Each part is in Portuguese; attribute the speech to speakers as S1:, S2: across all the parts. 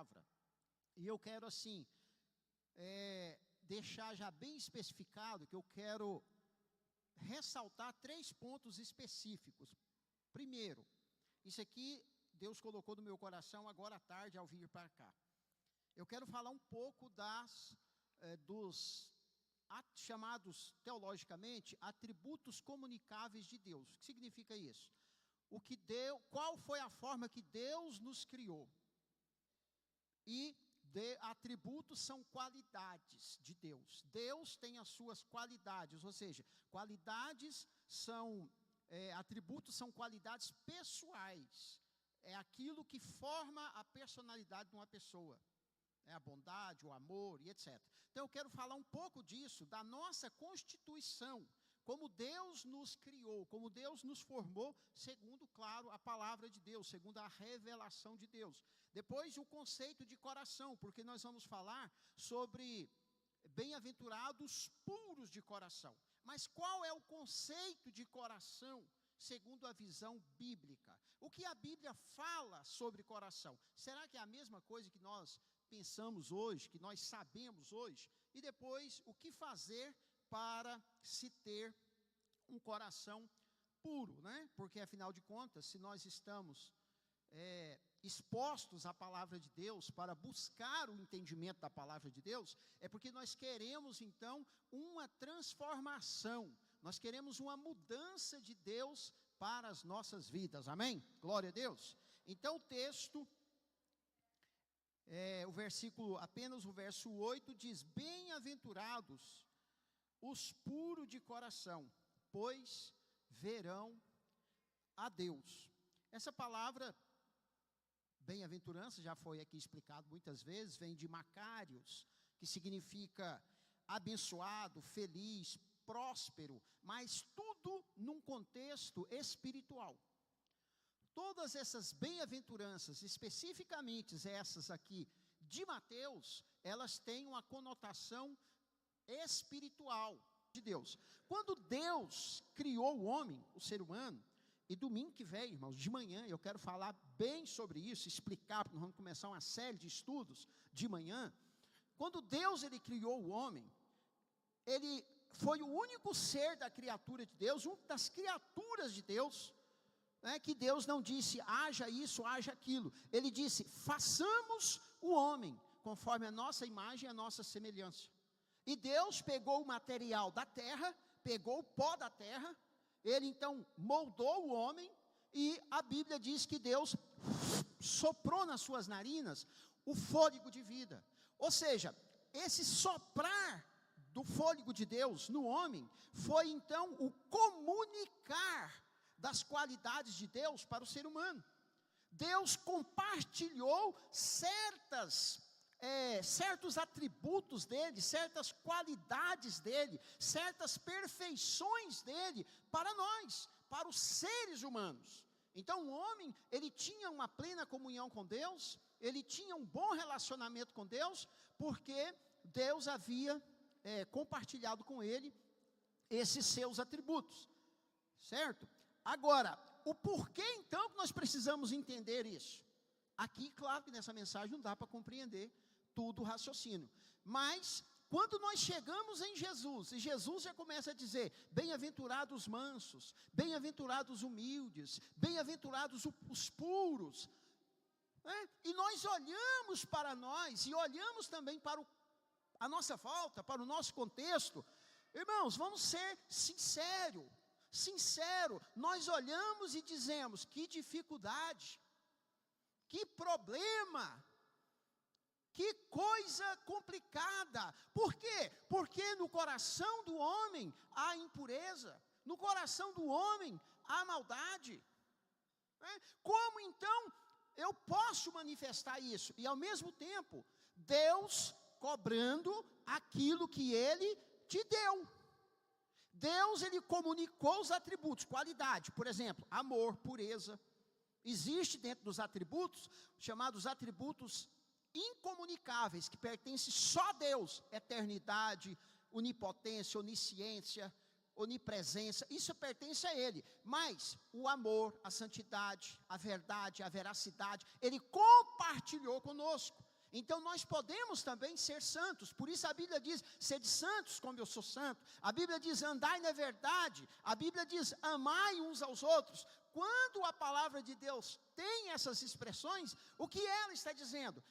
S1: palavra. E eu quero assim, deixar já bem especificado que eu quero ressaltar 3 pontos específicos. Primeiro, isso aqui Deus colocou no meu coração agora à tarde ao vir para cá. Eu quero falar um pouco dos chamados teologicamente atributos comunicáveis de Deus. O que significa isso? Qual foi a forma que Deus nos criou? E atributos são qualidades de Deus. Deus tem as suas qualidades, ou seja, atributos são qualidades pessoais. É aquilo que forma a personalidade de uma pessoa. A bondade, o amor e etc. Então eu quero falar um pouco disso, da nossa constituição, como Deus nos criou, como Deus nos formou, segundo, claro, a palavra de Deus, segundo a revelação de Deus. Depois o conceito de coração, porque nós vamos falar sobre bem-aventurados puros de coração. Mas qual é o conceito de coração, segundo a visão bíblica? O que a Bíblia fala sobre coração? Será que é a mesma coisa que nós pensamos hoje, que nós sabemos hoje? E depois, o que fazer para se ter um coração puro, né? Porque afinal de contas, se nós estamos expostos à palavra de Deus, para buscar o entendimento da palavra de Deus, é porque nós queremos então uma transformação, nós queremos uma mudança de Deus para as nossas vidas, amém? Glória a Deus. Então o texto, apenas o verso 8 diz: bem-aventurados os puros de coração, pois verão a Deus. Essa palavra, bem-aventurança, já foi aqui explicado muitas vezes, vem de Macários, que significa abençoado, feliz, próspero, mas tudo num contexto espiritual. Todas essas bem-aventuranças, especificamente essas aqui de Mateus, elas têm uma conotação espiritual de Deus. Quando Deus criou o homem, o ser humano, e domingo que vem, irmãos, de manhã, eu quero falar bem sobre isso, explicar, porque nós vamos começar uma série de estudos de manhã. Quando Deus ele criou o homem, ele foi o único ser da criatura de Deus, uma das criaturas de Deus, que Deus não disse, haja isso, haja aquilo. Ele disse, façamos o homem, conforme a nossa imagem e a nossa semelhança. E Deus pegou o material da terra, pegou o pó da terra, ele então moldou o homem, e a Bíblia diz que Deus soprou nas suas narinas o fôlego de vida. Ou seja, esse soprar do fôlego de Deus no homem, foi então o comunicar das qualidades de Deus para o ser humano. Deus compartilhou certos atributos dele, certas qualidades dele, certas perfeições dele para nós, para os seres humanos. Então o homem, ele tinha uma plena comunhão com Deus, ele tinha um bom relacionamento com Deus, porque Deus havia compartilhado com ele esses seus atributos, certo? Agora, o porquê então que nós precisamos entender isso? Aqui, claro que nessa mensagem não dá para compreender tudo o raciocínio, mas quando nós chegamos em Jesus, e Jesus já começa a dizer, bem-aventurados os mansos, bem-aventurados os humildes, bem-aventurados os puros, e nós olhamos para nós, e olhamos também para a nossa volta, para o nosso contexto, irmãos, vamos ser sinceros, nós olhamos e dizemos, que dificuldade, que problema, que coisa complicada. Por quê? Porque no coração do homem há impureza, no coração do homem há maldade. Como então eu posso manifestar isso? E ao mesmo tempo, Deus cobrando aquilo que Ele te deu. Deus, Ele comunicou os atributos, qualidade, por exemplo, amor, pureza. Existe dentro dos atributos, chamados atributos incomunicáveis, que pertencem só a Deus, eternidade, onipotência, onisciência, onipresença, isso pertence a Ele, mas o amor, a santidade, a verdade, a veracidade, Ele compartilhou conosco. Então nós podemos também ser santos. Por isso a Bíblia diz, sede santos como eu sou santo. A Bíblia diz, andai na verdade. A Bíblia diz, amai uns aos outros. Quando a palavra de Deus tem essas expressões, o que ela está dizendo?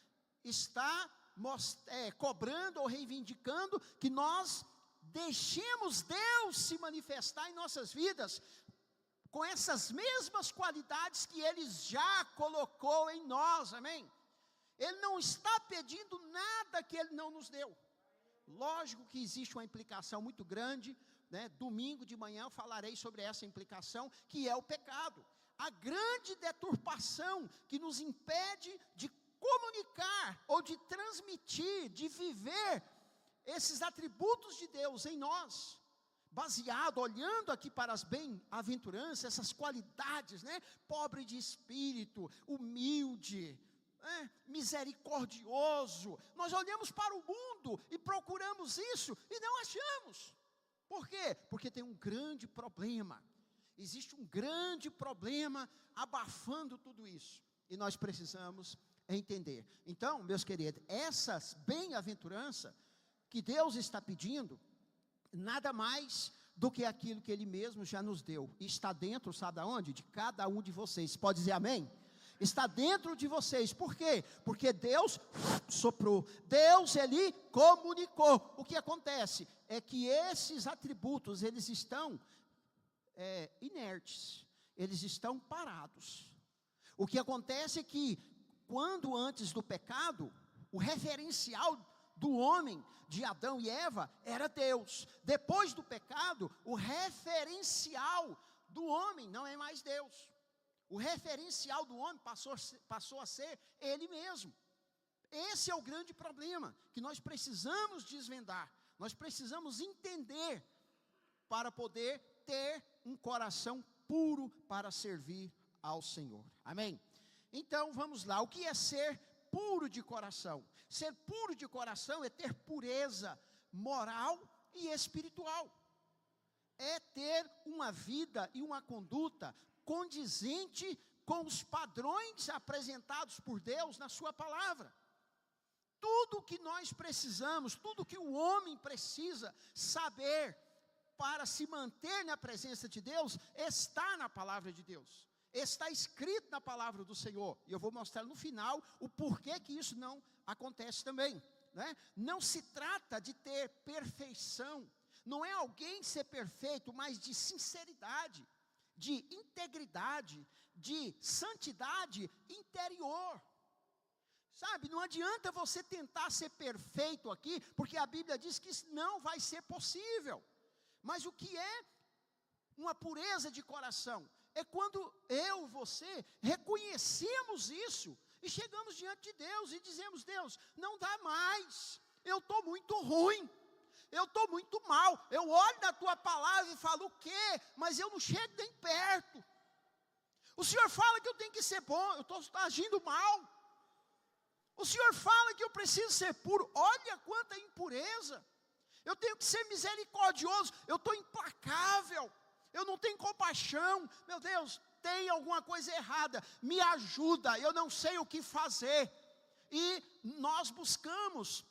S1: Está cobrando ou reivindicando que nós deixemos Deus se manifestar em nossas vidas com essas mesmas qualidades que Ele já colocou em nós, amém? Ele não está pedindo nada que Ele não nos deu. Lógico que existe uma implicação muito grande, né? Domingo de manhã eu falarei sobre essa implicação, que é o pecado. A grande deturpação que nos impede de comunicar, ou de transmitir, de viver esses atributos de Deus em nós, baseado, olhando aqui para as bem-aventuranças, essas qualidades, né? Pobre de espírito, humilde, misericordioso. Nós olhamos para o mundo e procuramos isso e não achamos. Por quê? Porque tem um grande problema. Existe um grande problema abafando tudo isso. E nós precisamos entender. Então, meus queridos, essas bem-aventuranças que Deus está pedindo, nada mais do que aquilo que Ele mesmo já nos deu. E está dentro, sabe aonde? De cada um de vocês. Pode dizer amém? Está dentro de vocês. Por quê? Porque Deus soprou. Deus, Ele comunicou. O que acontece? É que esses atributos, eles estão inertes. Eles estão parados. O que acontece é que, quando antes do pecado, o referencial do homem, de Adão e Eva, era Deus. Depois do pecado, o referencial do homem não é mais Deus. O referencial do homem passou a ser Ele mesmo. Esse é o grande problema que nós precisamos desvendar. Nós precisamos entender para poder ter um coração puro para servir ao Senhor. Amém? Então vamos lá. O que é ser puro de coração? Ser puro de coração é ter pureza moral e espiritual. É ter uma vida e uma conduta condizente com os padrões apresentados por Deus na sua palavra. Tudo o que nós precisamos, tudo que o homem precisa saber para se manter na presença de Deus, está na palavra de Deus. Está escrito na palavra do Senhor. E eu vou mostrar no final o porquê que isso não acontece também, né? Não se trata de ter perfeição. Não é alguém ser perfeito, mas de sinceridade, de integridade, de santidade interior. Sabe, não adianta você tentar ser perfeito aqui, porque a Bíblia diz que isso não vai ser possível. Mas o que é uma pureza de coração? É quando eu, você, reconhecemos isso e chegamos diante de Deus e dizemos: Deus, não dá mais, eu estou muito ruim, eu estou muito mal, eu olho na tua palavra e falo o quê? Mas eu não chego nem perto. O Senhor fala que eu tenho que ser bom, eu estou agindo mal. O Senhor fala que eu preciso ser puro, olha quanta impureza. Eu tenho que ser misericordioso, eu estou implacável, eu não tenho compaixão. Meu Deus, tem alguma coisa errada, me ajuda, eu não sei o que fazer. E nós buscamos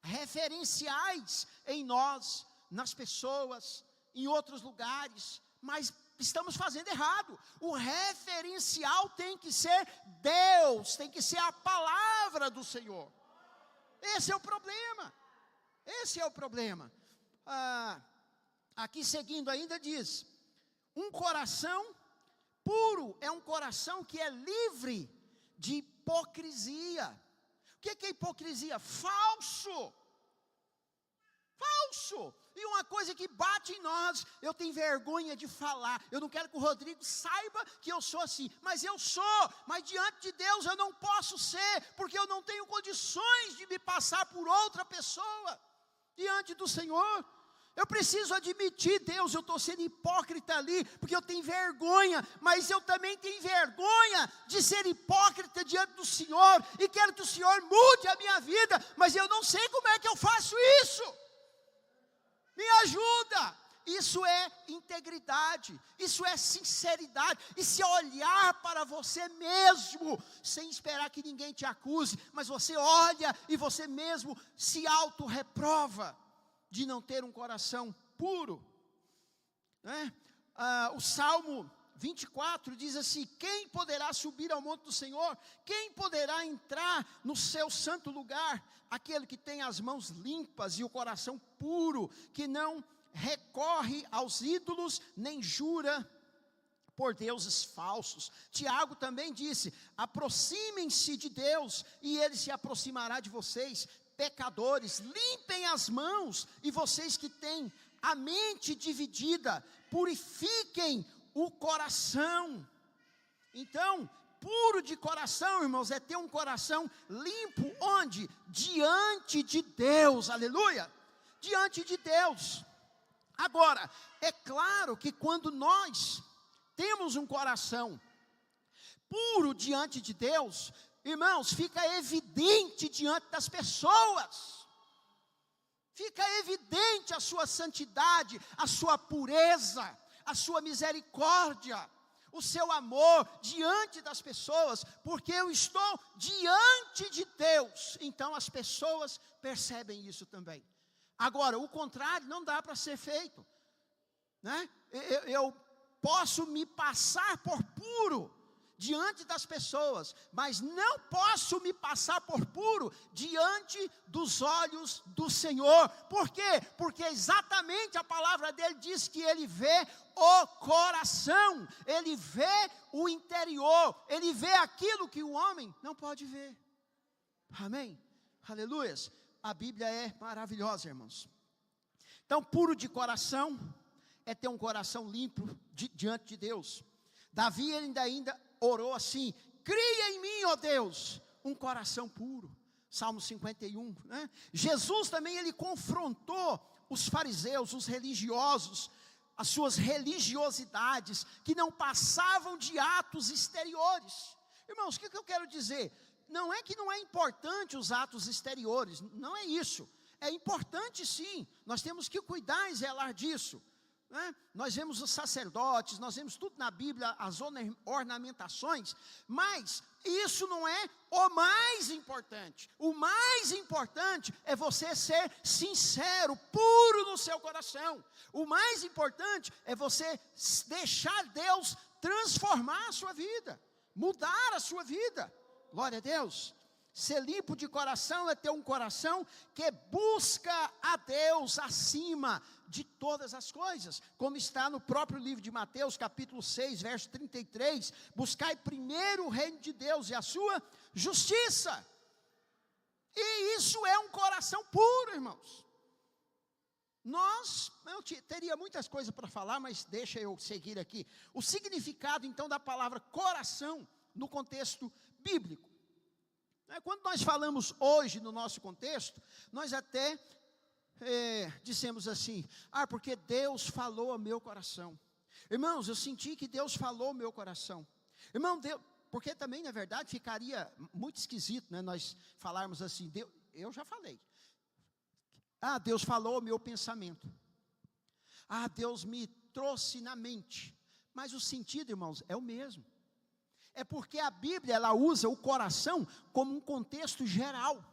S1: referenciais em nós, nas pessoas, em outros lugares, mas estamos fazendo errado. O referencial tem que ser Deus, tem que ser a palavra do Senhor. Esse é o problema. Esse é o problema. Aqui seguindo ainda diz: um coração puro é um coração que é livre de hipocrisia. O que é hipocrisia? Falso. Falso. E uma coisa que bate em nós, eu tenho vergonha de falar, eu não quero que o Rodrigo saiba que eu sou assim, mas eu sou, mas diante de Deus eu não posso ser, porque eu não tenho condições de me passar por outra pessoa. Diante do Senhor, eu preciso admitir: Deus, eu estou sendo hipócrita ali, porque eu tenho vergonha, mas eu também tenho vergonha de ser hipócrita diante do Senhor, e quero que o Senhor mude a minha vida, mas eu não sei como é que eu faço isso. Me ajuda. isso é integridade, isso é sinceridade, isso é olhar para você mesmo, sem esperar que ninguém te acuse, mas você olha e você mesmo se auto-reprova de não ter um coração puro, né? O Salmo 24 diz assim: quem poderá subir ao monte do Senhor? Quem poderá entrar no seu santo lugar? Aquele que tem as mãos limpas e o coração puro, que não recorre aos ídolos, nem jura por deuses falsos. Tiago também disse: aproximem-se de Deus, e Ele se aproximará de vocês. Pecadores, limpem as mãos, e vocês que têm a mente dividida, purifiquem o coração. Então, puro de coração, irmãos, é ter um coração limpo, onde? Diante de Deus, aleluia, diante de Deus. Agora, é claro que quando nós temos um coração puro diante de Deus, irmãos, fica evidente diante das pessoas, fica evidente a sua santidade, a sua pureza, a sua misericórdia, o seu amor diante das pessoas, porque eu estou diante de Deus, então as pessoas percebem isso também. Agora, o contrário não dá para ser feito, né? Eu posso me passar por puro diante das pessoas, mas não posso me passar por puro diante dos olhos do Senhor. Por quê? Porque exatamente a palavra dele diz que ele vê o coração, ele vê o interior, ele vê aquilo que o homem não pode ver. Amém? Aleluias. A Bíblia é maravilhosa, irmãos. Então, puro de coração é ter um coração limpo diante de Deus. Davi ainda orou assim: cria em mim, ó Deus, um coração puro. Salmo 51, né? Jesus também, ele confrontou os fariseus, os religiosos, as suas religiosidades, que não passavam de atos exteriores. Irmãos, o que eu quero dizer? Não é que não é importante os atos exteriores, não é isso. É importante sim, nós temos que cuidar e zelar disso, né? Nós vemos os sacerdotes, nós vemos tudo na Bíblia, as ornamentações, mas isso não é o mais importante. O mais importante é você ser sincero, puro no seu coração. O mais importante é você deixar Deus transformar a sua vida, mudar a sua vida. Glória a Deus. Ser limpo de coração é ter um coração que busca a Deus acima de todas as coisas, como está no próprio livro de Mateus, capítulo 6, verso 33, buscai primeiro o reino de Deus e a sua justiça. E isso é um coração puro, irmãos. Eu teria muitas coisas para falar, mas deixa eu seguir aqui. O significado então da palavra coração no contexto bíblico. Quando nós falamos hoje no nosso contexto, nós até dissemos assim: porque Deus falou ao meu coração. Irmãos, eu senti que Deus falou ao meu coração. Irmão, porque também, na verdade, ficaria muito esquisito, né, nós falarmos assim: eu já falei. Deus falou ao meu pensamento. Deus me trouxe na mente. Mas o sentido, irmãos, é o mesmo. É porque a Bíblia, ela usa o coração como um contexto geral.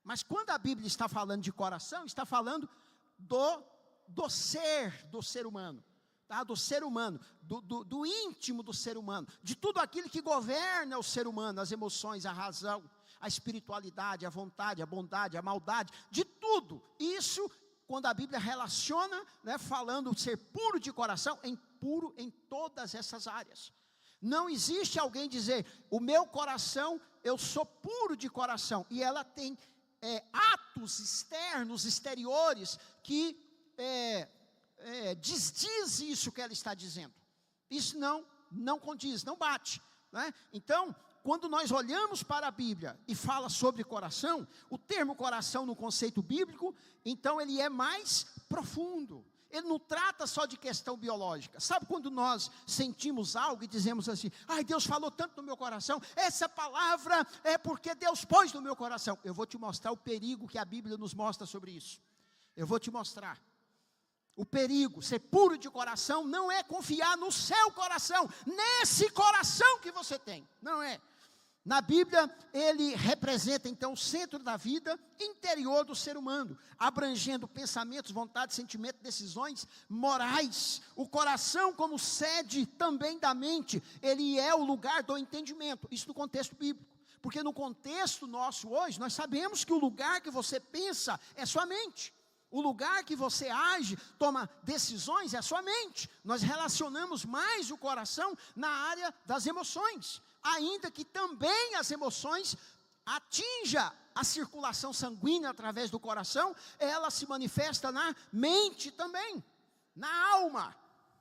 S1: Mas quando a Bíblia está falando de coração, está falando do ser humano, tá? Do ser humano, do íntimo do ser humano, de tudo aquilo que governa o ser humano, as emoções, a razão, a espiritualidade, a vontade, a bondade, a maldade, de tudo. Isso, quando a Bíblia relaciona, né, falando ser puro de coração, puro em todas essas áreas. Não existe alguém dizer: o meu coração, eu sou puro de coração, e ela tem atos externos, exteriores, que desdiz isso que ela está dizendo. Isso não condiz, não bate, né? Então, quando nós olhamos para a Bíblia e fala sobre coração, o termo coração no conceito bíblico, então ele é mais profundo. Ele não trata só de questão biológica. Sabe quando nós sentimos algo e dizemos assim: Deus falou tanto no meu coração, essa palavra é porque Deus pôs no meu coração. Eu vou te mostrar o perigo que a Bíblia nos mostra sobre isso. Eu vou te mostrar O perigo, ser puro de coração, não é confiar no seu coração, nesse coração que você tem, não é. Na Bíblia, ele representa então o centro da vida interior do ser humano, abrangendo pensamentos, vontades, sentimentos, decisões morais. O coração, como sede também da mente, ele é o lugar do entendimento, isso no contexto bíblico. Porque no contexto nosso hoje, nós sabemos que o lugar que você pensa é sua mente. O lugar que você age, toma decisões, é a sua mente. Nós relacionamos mais o coração na área das emoções, ainda que também as emoções atinja a circulação sanguínea através do coração, ela se manifesta na mente também, na alma,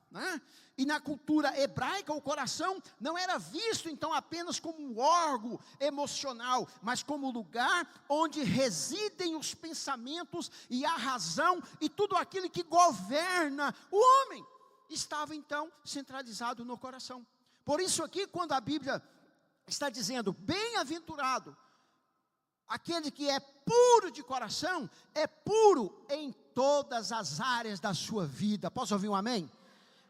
S1: né? E na cultura hebraica, o coração não era visto então apenas como um órgão emocional, mas como lugar onde residem os pensamentos e a razão e tudo aquilo que governa o homem, estava então centralizado no coração. Por isso aqui, quando a Bíblia está dizendo, bem-aventurado aquele que é puro de coração, é puro em todas as áreas da sua vida. Posso ouvir um amém?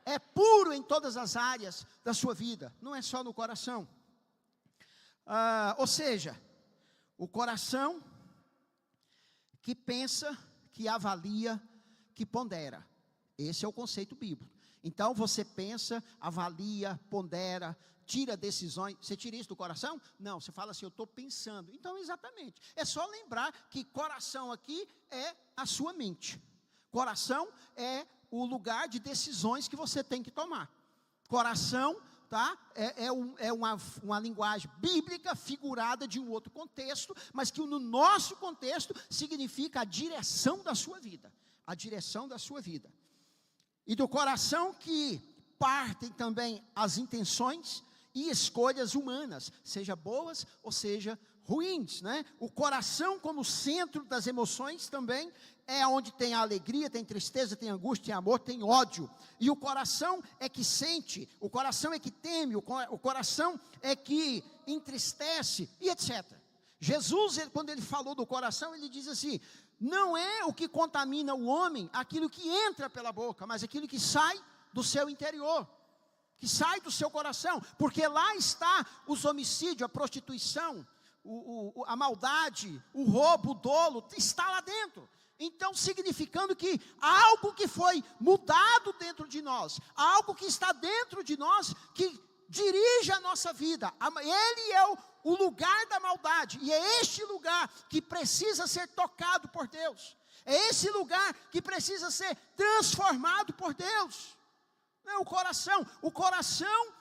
S1: É puro em todas as áreas da sua vida, não é só no coração. Ou seja, o coração que pensa, que avalia, que pondera. Esse é o conceito bíblico. Então você pensa, avalia, pondera, tira decisões. Você tira isso do coração? Não, você fala assim, eu estou pensando. Então exatamente, é só lembrar que coração aqui é a sua mente. Coração é o lugar de decisões que você tem que tomar. Coração, tá? É uma linguagem bíblica figurada de um outro contexto, mas que no nosso contexto significa a direção da sua vida. A direção da sua vida. E do coração que partem também as intenções e escolhas humanas, seja boas ou seja ruins, né? O coração como centro das emoções também é onde tem a alegria, tem tristeza, tem angústia, tem amor, tem ódio. E o coração é que sente, o coração é que teme, o coração é que entristece e etc. Jesus, quando ele falou do coração, ele diz assim, não é o que contamina o homem aquilo que entra pela boca, mas aquilo que sai do seu interior, que sai do seu coração, porque lá está os homicídios, a prostituição, a maldade, o roubo, o dolo, está lá dentro. Então significando que algo que foi mudado dentro de nós, algo que está dentro de nós, que dirige a nossa vida, ele é o lugar da maldade, e é este lugar que precisa ser tocado por Deus, é esse lugar que precisa ser transformado por Deus. Não é o coração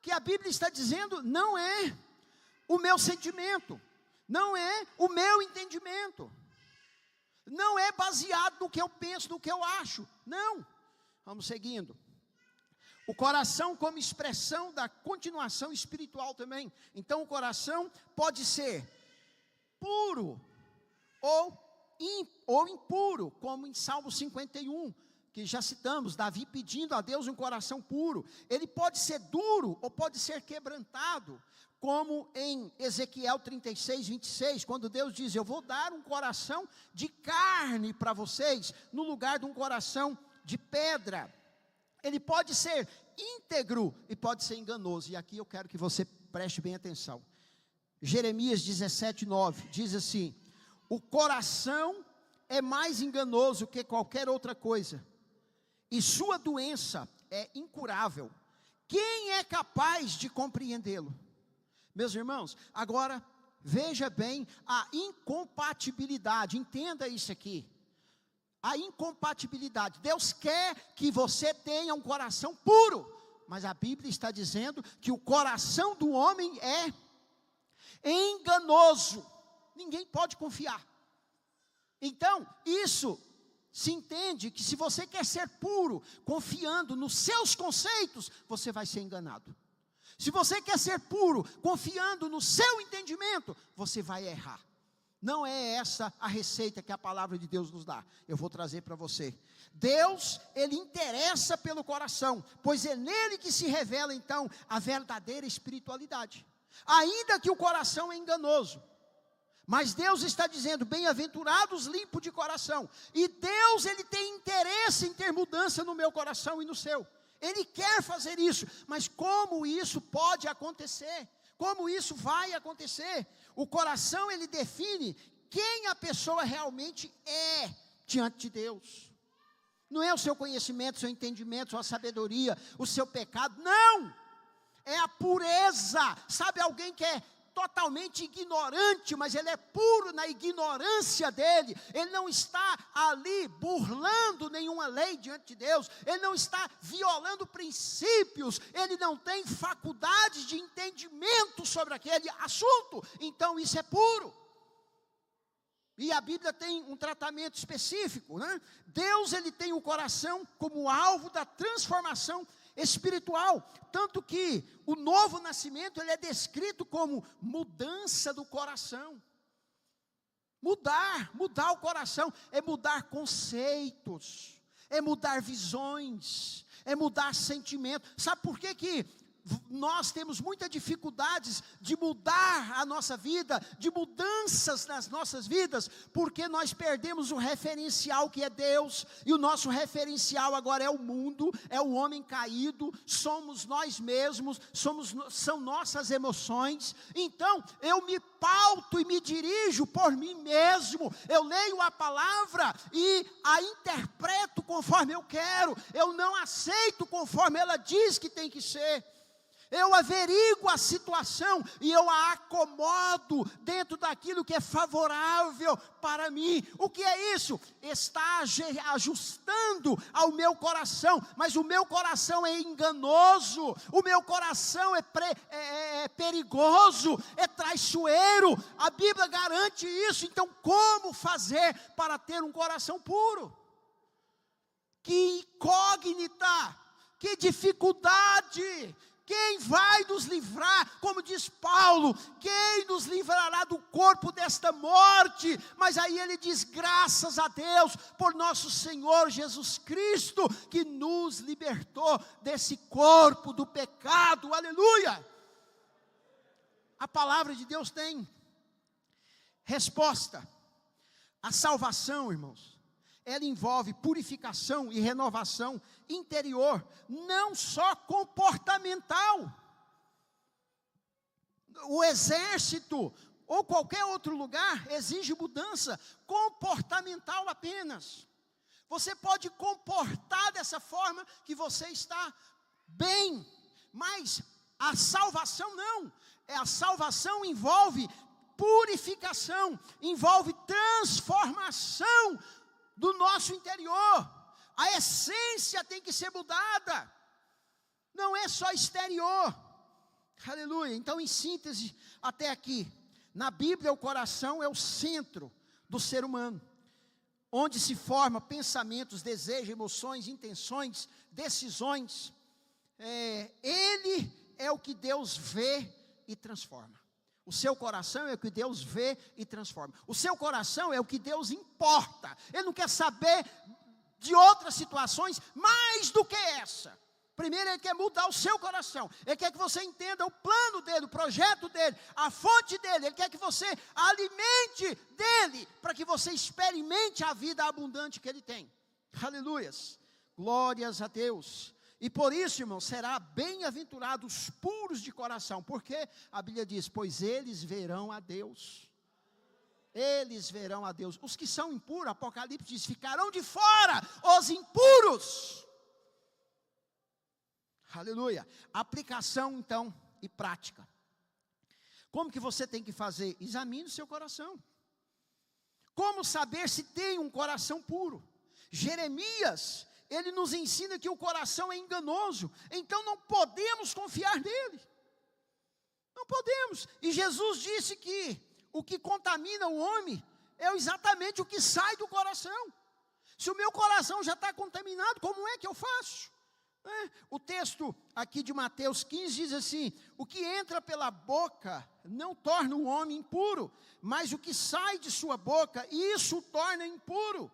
S1: que a Bíblia está dizendo não é o meu sentimento, não é o meu entendimento, não é baseado no que eu penso, no que eu acho, não. Vamos seguindo. O coração como expressão da continuação espiritual também. Então o coração pode ser puro ou impuro, como em Salmo 51, que já citamos, Davi pedindo a Deus um coração puro. Ele pode ser duro ou pode ser quebrantado, como em Ezequiel 36, 26, quando Deus diz, eu vou dar um coração de carne para vocês, no lugar de um coração de pedra. Ele pode ser íntegro e pode ser enganoso, e aqui eu quero que você preste bem atenção. Jeremias 17, 9, diz assim, o coração é mais enganoso que qualquer outra coisa, e sua doença é incurável, quem é capaz de compreendê-lo? Meus irmãos, agora veja bem a incompatibilidade, entenda isso aqui, a incompatibilidade. Deus quer que você tenha um coração puro, mas a Bíblia está dizendo que o coração do homem é enganoso, ninguém pode confiar. Então, isso se entende que se você quer ser puro, confiando nos seus conceitos, você vai ser enganado. Se você quer ser puro, confiando no seu entendimento, você vai errar. Não é essa a receita que a palavra de Deus nos dá. Eu vou trazer para você. Deus, Ele interessa pelo coração, pois é nele que se revela então a verdadeira espiritualidade. Ainda que o coração é enganoso, Mas Deus está dizendo, bem-aventurados limpos de coração. E Deus, Ele tem interesse em ter mudança no meu coração e no seu. Ele quer fazer isso, mas como isso pode acontecer? Como isso vai acontecer? O coração, ele define quem a pessoa realmente é diante de Deus. Não é o seu conhecimento, o seu entendimento, a sua sabedoria, o seu pecado, não! É a pureza. Sabe, alguém que é totalmente ignorante, mas ele é puro na ignorância dele, ele não está ali burlando nenhuma lei diante de Deus, ele não está violando princípios, ele não tem faculdades de entendimento sobre aquele assunto, então isso é puro. E a Bíblia tem um tratamento específico, né? Deus, ele tem o coração como alvo da transformação espiritual, tanto que o novo nascimento, ele é descrito como mudança do coração. Mudar o coração, é mudar conceitos, é mudar visões, é mudar sentimentos. Sabe por que nós temos muitas dificuldades de mudar a nossa vida, de mudanças nas nossas vidas? Porque nós perdemos o referencial que é Deus, e o nosso referencial agora é o mundo, é o homem caído, somos nós mesmos, são nossas emoções. Então, eu me pauto e me dirijo por mim mesmo, eu leio a palavra e a interpreto conforme eu quero, eu não aceito conforme ela diz que tem que ser. Eu averigo a situação e eu a acomodo dentro daquilo que é favorável para mim. O que é isso? Está ajustando ao meu coração, mas o meu coração é enganoso, o meu coração é perigoso, é traiçoeiro. A Bíblia garante isso. Então, como fazer para ter um coração puro? Que incógnita, que dificuldade! Quem vai nos livrar? Como diz Paulo, quem nos livrará do corpo desta morte? Mas aí ele diz, graças a Deus, por nosso Senhor Jesus Cristo, que nos libertou desse corpo do pecado, aleluia! A palavra de Deus tem resposta. A salvação, irmãos, ela envolve purificação e renovação interior, não só comportamental. O exército ou qualquer outro lugar exige mudança comportamental apenas. Você pode comportar dessa forma que você está bem, mas a salvação não. A salvação envolve purificação, envolve transformação do nosso interior. A essência tem que ser mudada, não é só exterior, aleluia. Então, em síntese, até aqui, na Bíblia o coração é o centro do ser humano, onde se formam pensamentos, desejos, emoções, intenções, decisões. Ele é o que Deus vê e transforma. O seu coração é o que Deus vê e transforma. O seu coração é o que Deus importa. Ele não quer saber de outras situações mais do que essa. Primeiro, Ele quer mudar o seu coração. Ele quer que você entenda o plano dEle, o projeto dEle, a fonte dEle. Ele quer que você alimente dEle, para que você experimente a vida abundante que Ele tem. Aleluias. Glórias a Deus. E por isso, irmão, será bem-aventurado os puros de coração. Porque a Bíblia diz, pois eles verão a Deus. Eles verão a Deus. Os que são impuros, Apocalipse diz, ficarão de fora os impuros. Aleluia. Aplicação, então, e prática. Como que você tem que fazer? Examine o seu coração. Como saber se tem um coração puro? Jeremias, ele nos ensina que o coração é enganoso, então não podemos confiar nele. Não podemos. E Jesus disse que o que contamina o homem é exatamente o que sai do coração. Se o meu coração já está contaminado, como é que eu faço? O texto aqui de Mateus 15 diz assim, o que entra pela boca não torna o homem impuro, mas o que sai de sua boca, isso o torna impuro.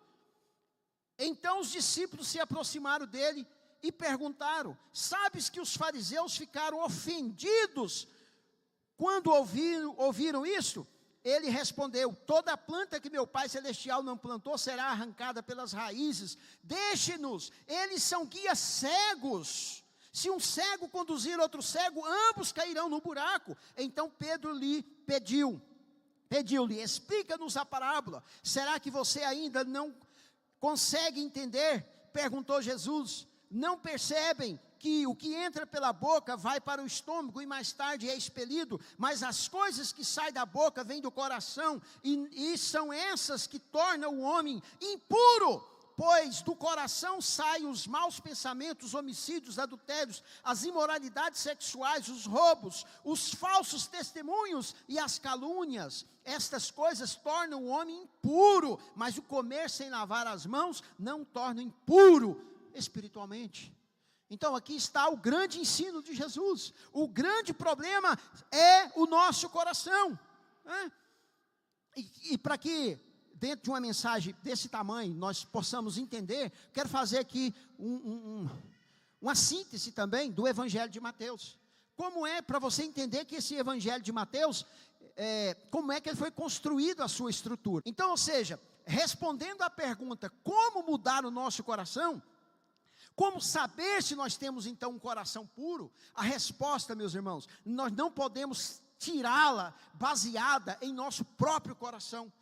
S1: Então os discípulos se aproximaram dele e perguntaram, sabes que os fariseus ficaram ofendidos quando ouviram isso? Ele respondeu: toda planta que meu Pai Celestial não plantou será arrancada pelas raízes. Deixe-nos, eles são guias cegos. Se um cego conduzir outro cego, ambos cairão no buraco. Então Pedro lhe pediu-lhe: explica-nos a parábola. Será que você ainda não consegue entender? Perguntou Jesus. Não percebem que o que entra pela boca vai para o estômago e mais tarde é expelido? Mas as coisas que saem da boca vêm do coração, e são essas que tornam o homem impuro. Pois do coração saem os maus pensamentos, os homicídios, adultérios, as imoralidades sexuais, os roubos, os falsos testemunhos e as calúnias. Estas coisas tornam o homem impuro, mas o comer sem lavar as mãos não torna impuro espiritualmente. Então aqui está o grande ensino de Jesus. O grande problema é o nosso coração, né? E para que dentro de uma mensagem desse tamanho nós possamos entender, quero fazer aqui uma síntese também do Evangelho de Mateus. Como é para você entender que esse Evangelho de Mateus, como é que ele foi construído, a sua estrutura. Então, ou seja, respondendo à pergunta, como mudar o nosso coração? Como saber se nós temos então um coração puro? A resposta, meus irmãos, nós não podemos tirá-la baseada em nosso próprio coração,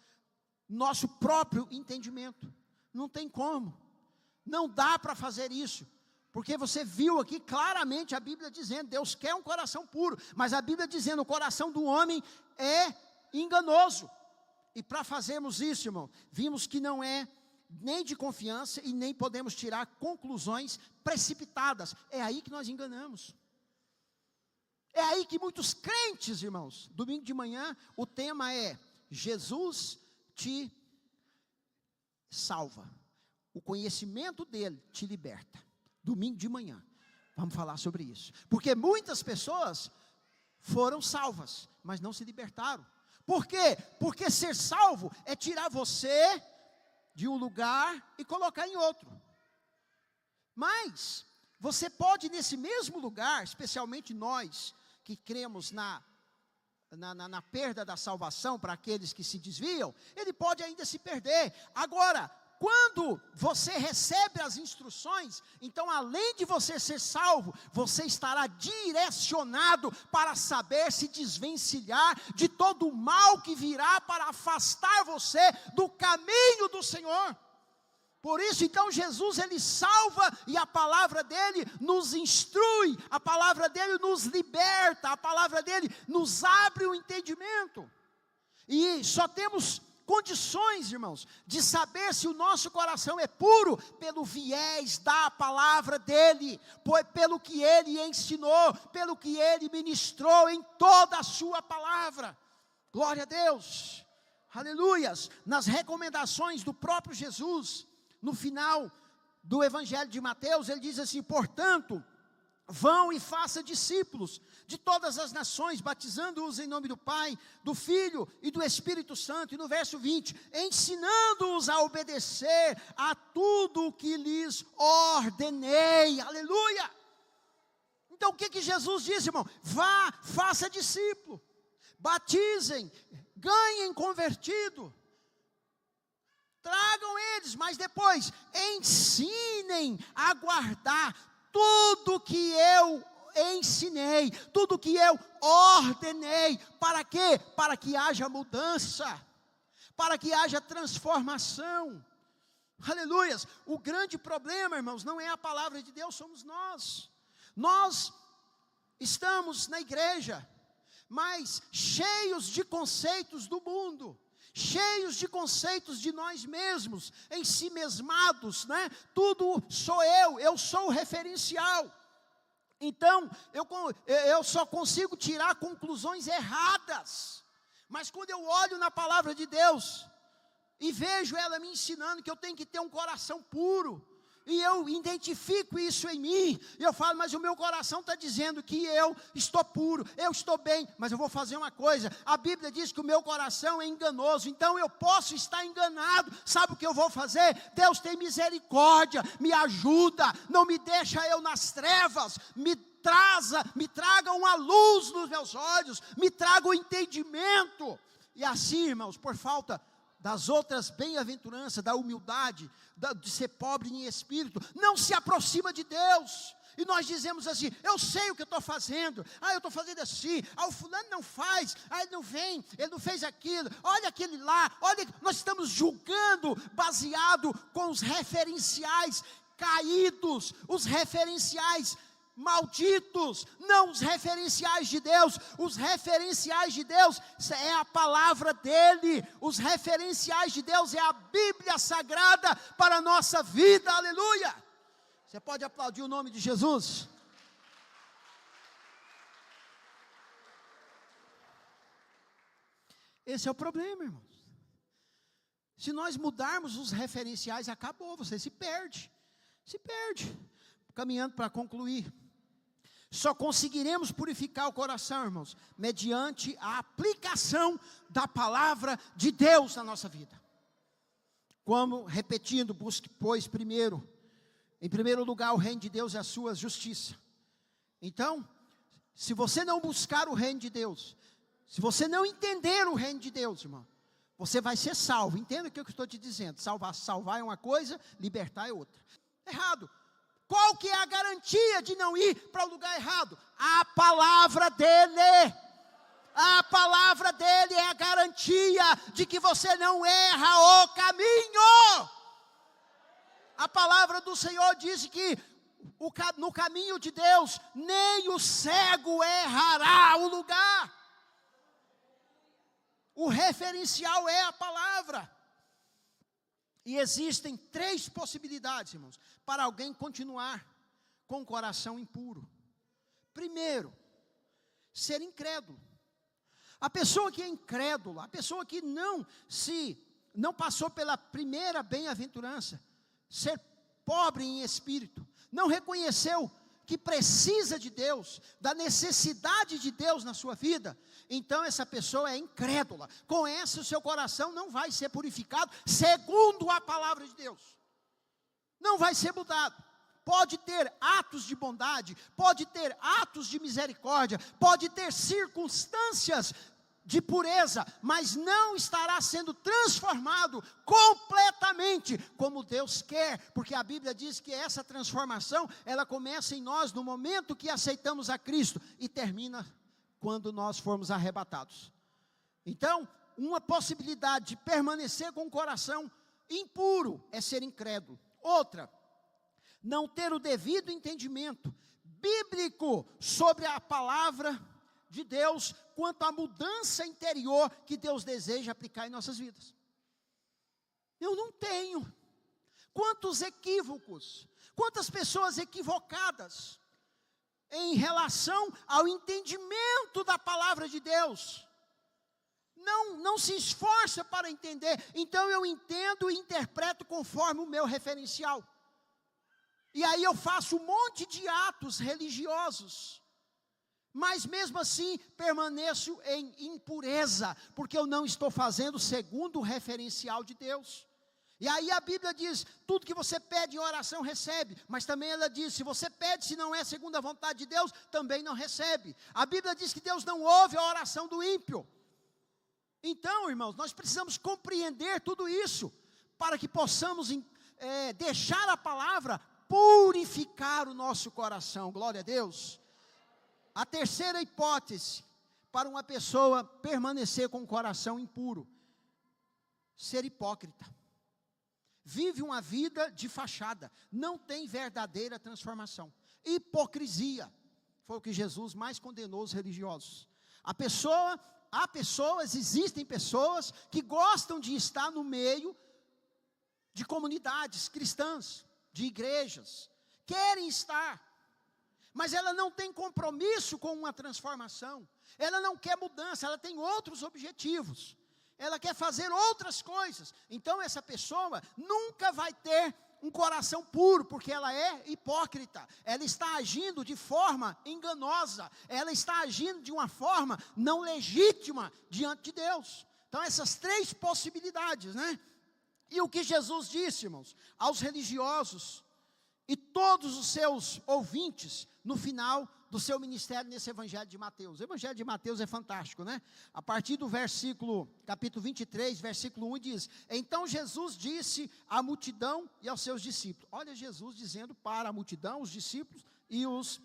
S1: nosso próprio entendimento. Não tem como, não dá para fazer isso, porque você viu aqui claramente a Bíblia dizendo, Deus quer um coração puro, mas a Bíblia dizendo, o coração do homem é enganoso. E para fazermos isso, irmão, vimos que não é nem de confiança e nem podemos tirar conclusões precipitadas. É aí que nós enganamos. É aí que muitos crentes, irmãos, domingo de manhã, o tema é: Jesus te salva. O conhecimento dele te liberta. Domingo de manhã, vamos falar sobre isso. Porque muitas pessoas foram salvas, mas não se libertaram. Por quê? Porque ser salvo é tirar você de um lugar e colocar em outro. Mas você pode nesse mesmo lugar, especialmente nós que cremos na perda da salvação para aqueles que se desviam, ele pode ainda se perder. Agora, quando você recebe as instruções, então além de você ser salvo, você estará direcionado para saber se desvencilhar de todo o mal que virá para afastar você do caminho do Senhor. Por isso então Jesus ele salva, e a palavra dele nos instrui, a palavra dele nos liberta, a palavra dele nos abre o entendimento. E só temos condições, irmãos, de saber se o nosso coração é puro pelo viés da palavra dele, pelo que ele ensinou, pelo que ele ministrou em toda a sua palavra. Glória a Deus, aleluias. Nas recomendações do próprio Jesus, no final do Evangelho de Mateus, ele diz assim: portanto, vão e façam discípulos de todas as nações, batizando-os em nome do Pai, do Filho e do Espírito Santo. E no verso 20, ensinando-os a obedecer a tudo o que lhes ordenei. Aleluia! Então o que Jesus disse, irmão? Vá, faça discípulo, batizem, ganhem convertido, tragam eles, mas depois ensinem a guardar tudo que eu ensinei, tudo que eu ordenei. Para quê? Para que haja mudança, para que haja transformação. Aleluias. O grande problema, irmãos, não é a palavra de Deus, somos nós. Nós estamos na igreja, mas cheios de conceitos do mundo, cheios de conceitos de nós mesmos, em si mesmados, né? Tudo sou eu sou o referencial. Então, eu só consigo tirar conclusões erradas. Mas quando eu olho na palavra de Deus e vejo ela me ensinando que eu tenho que ter um coração puro, e eu identifico isso em mim, e eu falo, mas o meu coração está dizendo que eu estou puro, eu estou bem, mas eu vou fazer uma coisa, a Bíblia diz que o meu coração é enganoso, então eu posso estar enganado. Sabe o que eu vou fazer? Deus tem misericórdia, me ajuda, não me deixa eu nas trevas, me traga uma luz nos meus olhos, me traga o entendimento. E assim, irmãos, por falta das outras bem-aventuranças, da humildade, de ser pobre em espírito, não se aproxima de Deus. E nós dizemos assim: eu sei o que eu estou fazendo, eu estou fazendo assim, o fulano não faz, ele não vem, ele não fez aquilo, olha aquele lá, olha, nós estamos julgando baseado com os referenciais caídos, os referenciais malditos, não os referenciais de Deus. Os referenciais de Deus é a palavra dele, os referenciais de Deus é a Bíblia Sagrada para a nossa vida, aleluia. Você pode aplaudir o nome de Jesus? Esse é o problema, irmãos. Se nós mudarmos os referenciais, acabou, você se perde. Caminhando para concluir, só conseguiremos purificar o coração, irmãos, mediante a aplicação da palavra de Deus na nossa vida. Como, repetindo, busque, pois, em primeiro lugar, o reino de Deus e a sua justiça. Então, se você não buscar o reino de Deus, se você não entender o reino de Deus, irmão, você vai ser salvo. Entenda o que eu estou te dizendo. Salvar é uma coisa, libertar é outra. Errado. Qual que é a garantia de não ir para o lugar errado? A palavra dele. A palavra dele é a garantia de que você não erra o caminho. A palavra do Senhor diz que no caminho de Deus, nem o cego errará o lugar. O referencial é a palavra. E existem 3 possibilidades, irmãos, para alguém continuar com o coração impuro. Primeiro, ser incrédulo. A pessoa que é incrédula, a pessoa que não passou pela primeira bem-aventurança, ser pobre em espírito, não reconheceu que precisa de Deus, da necessidade de Deus na sua vida, então essa pessoa é incrédula. Com essa o seu coração não vai ser purificado segundo a palavra de Deus, não vai ser mudado. Pode ter atos de bondade, pode ter atos de misericórdia, pode ter circunstâncias de pureza, mas não estará sendo transformado completamente como Deus quer, porque a Bíblia diz que essa transformação, ela começa em nós no momento que aceitamos a Cristo e termina quando nós formos arrebatados. Então, uma possibilidade de permanecer com o coração impuro é ser incrédulo. Outra, não ter o devido entendimento bíblico sobre a palavra de Deus, quanto à mudança interior que Deus deseja aplicar em nossas vidas. Eu não tenho. Quantos equívocos, quantas pessoas equivocadas em relação ao entendimento da palavra de Deus. Não se esforça para entender. Então eu entendo e interpreto conforme o meu referencial. E aí eu faço um monte de atos religiosos, mas mesmo assim permaneço em impureza, porque eu não estou fazendo segundo o referencial de Deus. E aí a Bíblia diz, tudo que você pede em oração recebe, mas também ela diz, se você pede se não é segundo a vontade de Deus, também não recebe. A Bíblia diz que Deus não ouve a oração do ímpio. Então, irmãos, nós precisamos compreender tudo isso, para que possamos deixar a palavra purificar o nosso coração. Glória a Deus. A terceira hipótese para uma pessoa permanecer com o coração impuro: ser hipócrita. Vive uma vida de fachada, não tem verdadeira transformação. Hipocrisia foi o que Jesus mais condenou os religiosos. Existem pessoas que gostam de estar no meio de comunidades cristãs, de igrejas, querem estar, mas ela não tem compromisso com uma transformação, ela não quer mudança, ela tem outros objetivos, ela quer fazer outras coisas. Então essa pessoa nunca vai ter um coração puro, porque ela é hipócrita, ela está agindo de forma enganosa, ela está agindo de uma forma não legítima diante de Deus. Então essas 3 possibilidades, né? E o que Jesus disse, irmãos, aos religiosos e todos os seus ouvintes, no final do seu ministério nesse Evangelho de Mateus. O Evangelho de Mateus é fantástico, né? A partir do capítulo 23, versículo 1 diz: então Jesus disse à multidão e aos seus discípulos. Olha Jesus dizendo para a multidão, os discípulos e os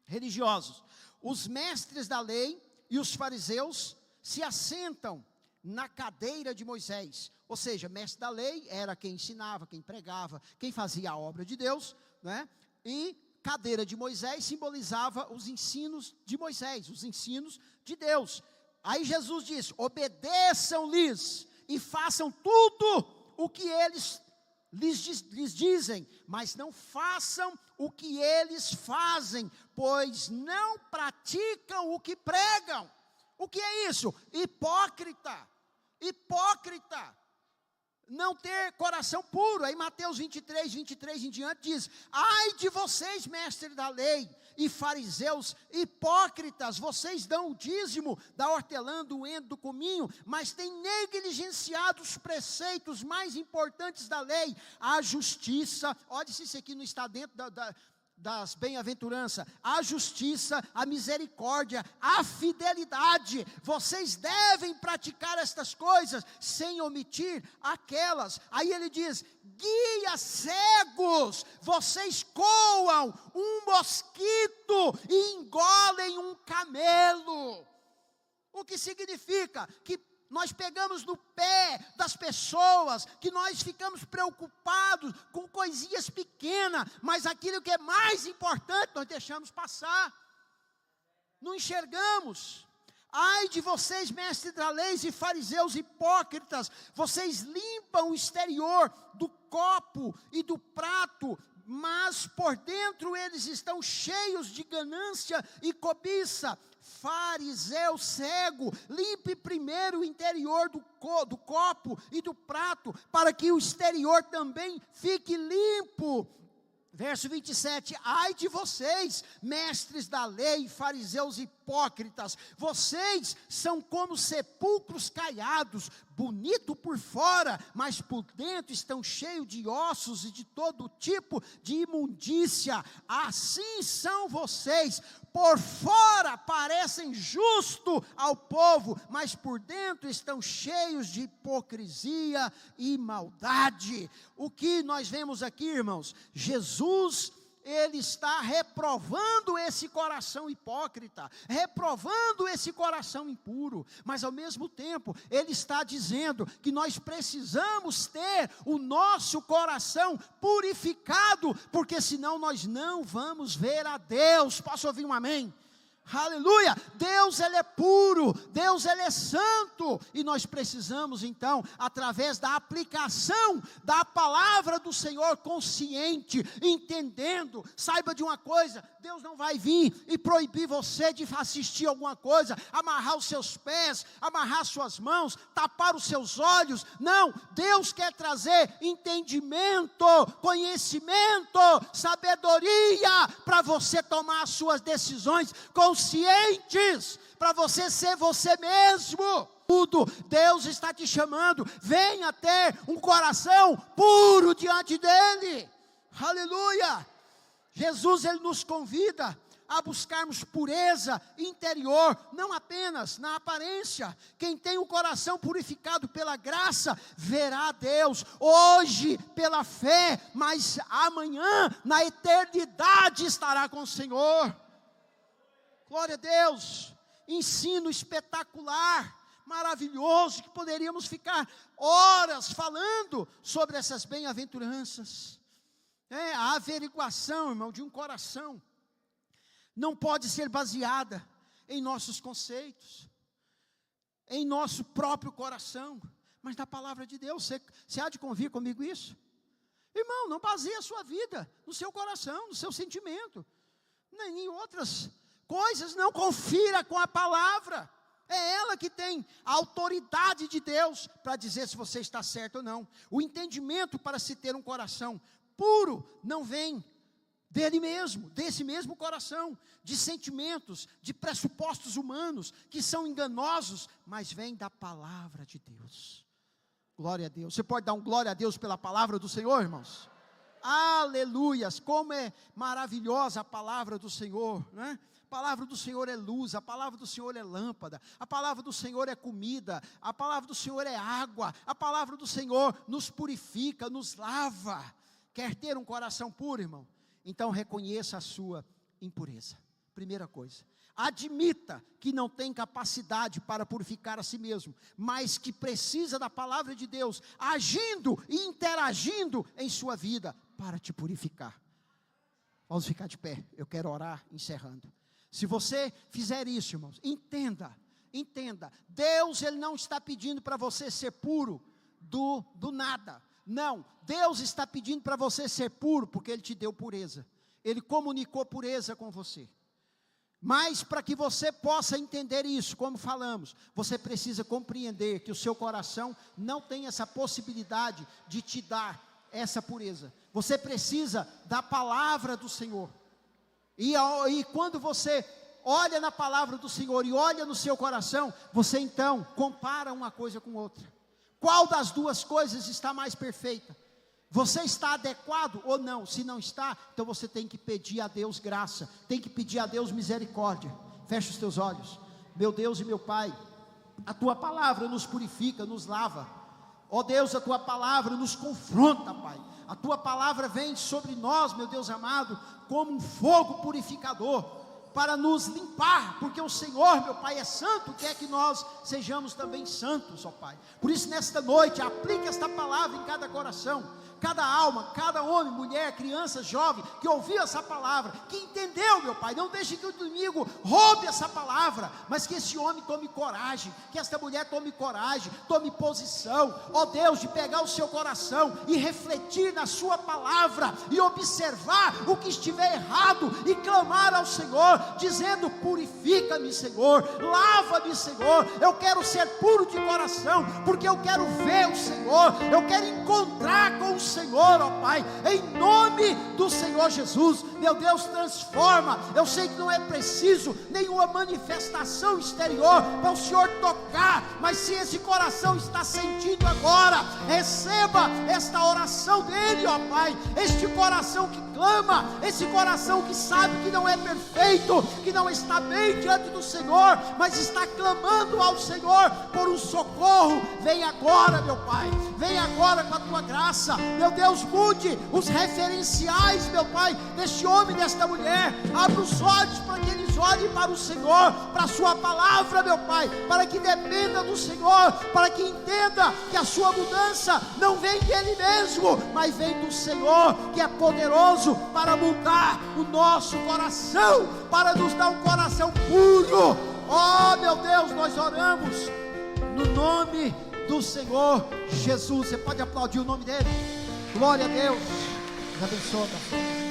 S1: religiosos: os mestres da lei e os fariseus se assentam na cadeira de Moisés. Ou seja, mestre da lei era quem ensinava, quem pregava, quem fazia a obra de Deus, né? E cadeira de Moisés simbolizava os ensinos de Moisés, os ensinos de Deus. Aí Jesus diz: obedeçam-lhes e façam tudo o que eles lhes dizem, mas não façam o que eles fazem, pois não praticam o que pregam. O que é isso? Hipócrita. Não ter coração puro. Aí Mateus 23 em diante diz: ai de vocês, mestres da lei e fariseus hipócritas, vocês dão o dízimo da hortelã, do endo, do cominho, mas têm negligenciado os preceitos mais importantes da lei, a justiça. Olha se isso aqui não está dentro das bem-aventuranças: a justiça, a misericórdia, a fidelidade. Vocês devem praticar estas coisas sem omitir aquelas. Aí ele diz: guias cegos, vocês coam um mosquito e engolem um camelo. O que significa? Que nós pegamos no pé das pessoas, que nós ficamos preocupados com coisinhas pequenas, mas aquilo que é mais importante nós deixamos passar, não enxergamos. Ai de vocês, mestres da lei e fariseus hipócritas, vocês limpam o exterior do copo e do prato, mas por dentro eles estão cheios de ganância e cobiça. Fariseu cego, limpe primeiro o interior do copo e do prato, para que o exterior também fique limpo. Verso 27, ai de vocês, mestres da lei, fariseus hipócritas, vocês são como sepulcros caiados, bonito por fora, mas por dentro estão cheios de ossos e de todo tipo de imundícia. Assim são vocês, por fora parecem justos ao povo, mas por dentro estão cheios de hipocrisia e maldade. O que nós vemos aqui, irmãos? Jesus, ele está reprovando esse coração hipócrita, reprovando esse coração impuro, mas ao mesmo tempo, ele está dizendo que nós precisamos ter o nosso coração purificado, porque senão nós não vamos ver a Deus. Posso ouvir um amém? Aleluia! Deus, ele é puro, Deus, ele é santo, e nós precisamos então, através da aplicação da palavra do Senhor, consciente, entendendo. Saiba de uma coisa: Deus não vai vir e proibir você de assistir alguma coisa, amarrar os seus pés, amarrar suas mãos, tapar os seus olhos. Não, Deus quer trazer entendimento, conhecimento, sabedoria, para você tomar as suas decisões conscientes, para você ser você mesmo. Tudo, Deus está te chamando, venha ter um coração puro diante dEle. Aleluia! Jesus, ele nos convida a buscarmos pureza interior, não apenas na aparência. Quem tem o coração purificado pela graça, verá a Deus, hoje pela fé, mas amanhã, na eternidade, estará com o Senhor. Glória a Deus. Ensino espetacular, maravilhoso, que poderíamos ficar horas falando sobre essas bem-aventuranças. A averiguação, irmão, de um coração não pode ser baseada em nossos conceitos, em nosso próprio coração, mas na palavra de Deus. Você há de convir comigo isso? Irmão, não baseie a sua vida no seu coração, no seu sentimento, nem em outras coisas. Não, confira com a palavra. É ela que tem a autoridade de Deus para dizer se você está certo ou não. O entendimento para se ter um coração puro não vem dele mesmo, desse mesmo coração, de sentimentos, de pressupostos humanos que são enganosos, mas vem da palavra de Deus. Glória a Deus. Você pode dar um glória a Deus pela palavra do Senhor, irmãos? Aleluias, como é maravilhosa a palavra do Senhor, né? palavra do Senhor é luz, a palavra do Senhor é lâmpada, a palavra do Senhor é comida, a palavra do Senhor é água, a palavra do Senhor nos purifica, nos lava. Quer ter um coração puro, irmão? Então reconheça a sua impureza. Primeira coisa, admita que não tem capacidade para purificar a si mesmo, mas que precisa da palavra de Deus, agindo e interagindo em sua vida, para te purificar. Vamos ficar de pé, eu quero orar encerrando. Se você fizer isso, irmãos, entenda, Deus Ele não está pedindo para você ser puro do nada, não, Deus está pedindo para você ser puro, porque Ele te deu pureza, Ele comunicou pureza com você. Mas para que você possa entender isso, como falamos, você precisa compreender que o seu coração não tem essa possibilidade de te dar essa pureza. Você precisa da palavra do Senhor. E quando você olha na palavra do Senhor e olha no seu coração, você então compara uma coisa com outra. Qual das duas coisas está mais perfeita? Você está adequado ou não? Se não está, então você tem que pedir a Deus graça, tem que pedir a Deus misericórdia. Feche os teus olhos. Meu Deus e meu Pai, a tua palavra nos purifica, nos lava. Ó Deus, a tua palavra nos confronta, Pai. A tua palavra vem sobre nós, meu Deus amado, como um fogo purificador, para nos limpar, porque o Senhor, meu Pai, é santo, quer que nós sejamos também santos, ó Pai. Por isso, nesta noite, aplica esta palavra em cada coração, cada alma, cada homem, mulher, criança, jovem, que ouviu essa palavra, que entendeu, meu Pai. Não deixe que o inimigo roube essa palavra, mas que esse homem tome coragem, que esta mulher tome coragem, tome posição, ó Deus, de pegar o seu coração e refletir na sua palavra, e observar o que estiver errado, e clamar ao Senhor, dizendo: purifica-me, Senhor, lava-me, Senhor, eu quero ser puro de coração, porque eu quero ver o Senhor, eu quero encontrar com o Senhor, ó Pai, em nome do Senhor Jesus. Meu Deus, transforma. Eu sei que não é preciso nenhuma manifestação exterior para o Senhor tocar, mas se esse coração está sentindo agora, receba esta oração dele, ó Pai, este coração que clama, esse coração que sabe que não é perfeito, que não está bem diante do Senhor, mas está clamando ao Senhor por um socorro. Vem agora, meu Pai, vem agora com a tua graça, meu Deus. Mude os referenciais, meu Pai, deste homem e desta mulher. Abra os olhos para que eles olhem para o Senhor, para a sua palavra, meu Pai, para que dependa do Senhor, para que entenda que a sua mudança não vem dele mesmo, mas vem do Senhor, que é poderoso para mudar o nosso coração, para nos dar um coração puro. Oh, meu Deus, nós oramos no nome do Senhor Jesus. Você pode aplaudir o nome dele? Glória a Deus. Deus abençoe, pastor.